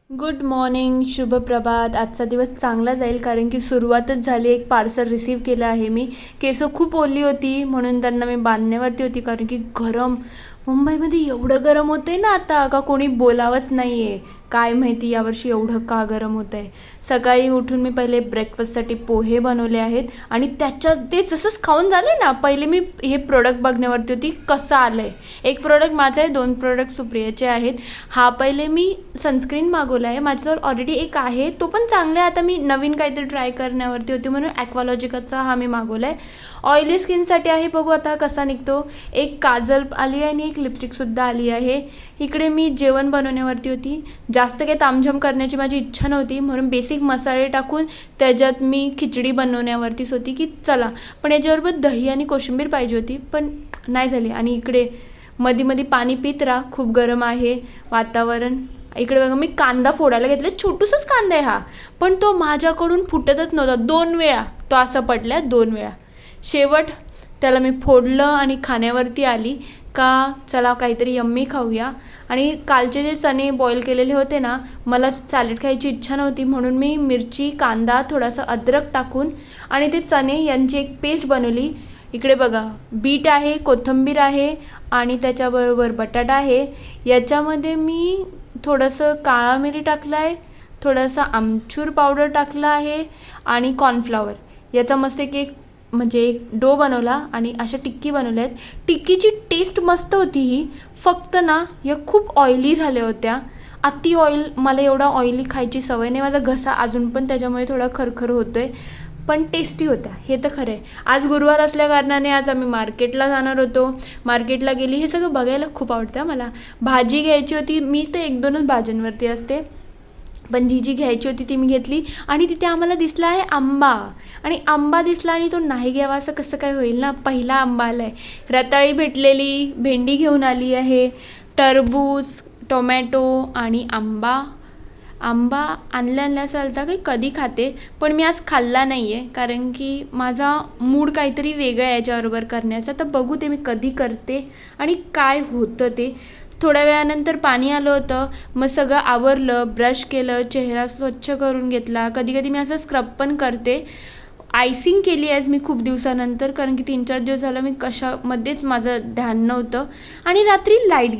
Good morning, शुभ प्रभात. आजचा दिवस चांगला जाईल कारण की सुरुवातच झाली. एक पार्सल रिसीव केलं आहे मी. केस खूप ओली होती म्हणून त्यांना मी बांधण्यावरती होती कारण की गरम मुंबईमध्ये एवढं गरम होतं आहे ना आता का कोणी बोलावंच नाही आहे. काय माहिती यावर्षी एवढं का गरम होतं आहे. सकाळी उठून मी पहिले ब्रेकफास्टसाठी पोहे बनवले आहेत आणि त्याच्यात ते जसंच खाऊन झाले ना, पहिले मी हे प्रोडक्ट बघण्यावरती होती कसं आलं आहे. एक प्रोडक्ट माझं आहे, 2 प्रोडक्ट सुप्रियाचे आहेत. हा पहिले मी सनस्क्रीन मागवला आहे. माझ्याजवळ ऑलरेडी एक आहे, तो पण चांगला आहे. आता मी नवीन काहीतरी ट्राय करण्यावरती होती म्हणून ॲक्वालॉजिकाचा हा मी मागवला आहे. ऑइली स्किनसाठी आहे, बघू आता कसा निघतो. एक काजल आली आहे आणि एक लिपस्टिकसुद्धा आली आहे. इकडे मी जेवण बनवण्यावरती होती. जास्त काही तामझाम करण्याची माझी इच्छा नव्हती म्हणून बेसिक मसाले टाकून त्याच्यात मी खिचडी बनवण्यावरतीच होती की चला. पण याच्याबरोबर दही आणि कोशिंबीर पाहिजे होती पण नाही झाली. आणि इकडे मध्ये मध्ये पाणी पित राहा, खूप गरम आहे वातावरण. इकडे बघा मी कांदा फोडायला घेतला, छोटूसाच कांदा आहे हा, पण तो माझ्याकडून फुटतच नव्हता. 2 वेळा तो असा पडला, 2 वेळा. शेवट त्याला मी फोडलं आणि खाण्यावरती आली का चला काहीतरी यम्मी खाऊया. आणि कालचे जे चणे बॉईल केलेले होते ना, मला सॅलड खायची इच्छा नव्हती म्हणून मी मिरची, कांदा, थोडासा अद्रक टाकून आणि ते चणे यांची एक पेस्ट बनवली. इकडे बघा बीट आहे, कोथिंबीर आहे आणि त्याच्याबरोबर बटाटा आहे. याच्यामध्ये मी थोडंसं काळा मिरी टाकला आहे, थोडासा आमचूर पावडर टाकला आहे आणि कॉर्नफ्लॉवर. याचा मस्त एक म्हणजे एक डो बनवला आणि अशा टिक्की बनवल्या आहेत. टिक्कीची टेस्ट मस्त होती ही, फक्त ना या खूप ऑइली झाल्या होत्या. अति ऑइल, मला एवढा ऑइली खायची सवय नाही. माझा घसा अजून पण त्याच्यामुळे थोडा खरखर होतो आहे, पण टेस्टी होत्या हे तर खरं आहे. आज गुरुवार असल्या कारणाने आज आम्ही मार्केटला जाणार होतो. मार्केटला गेली, हे सगळं बघायला खूप आवडतं मला. भाजी घ्यायची होती, मी तर 1-2च भाज्यांवरती असते, पण जी घ्यायची होती ती मी घेतली. आणि तिथे आम्हाला दिसला आहे आंबा, आणि आंबा दिसला आणि तो नाही घ्यावा असं कसं काय होईल ना. पहिला आंबा आला आहे. रताळी भेटलेली, भेंडी घेऊन आली आहे, टरबूज, टोमॅटो आणि आंबा. आंबा आणल्या चालता काही कधी खाते, पण मी आज खाल्ला नाही आहे कारण की माझा मूड काहीतरी वेगळा आहे याच्याबरोबर करण्याचा. तर बघू ते मी कधी करते आणि काय होतं ते. थोड्या वेळानंतर पाणी आलं होतं, मग सगळं आवरलं, ब्रश केलं, चेहरा स्वच्छ करून घेतला. कधी कधी मी असं स्क्रब पण करते. आयसिंग केली आज मी खूप दिवसानंतर कारण की 3-4 दिवस झालं मी कशामध्येच माझं ध्यान नव्हतं. आणि रात्री लाईट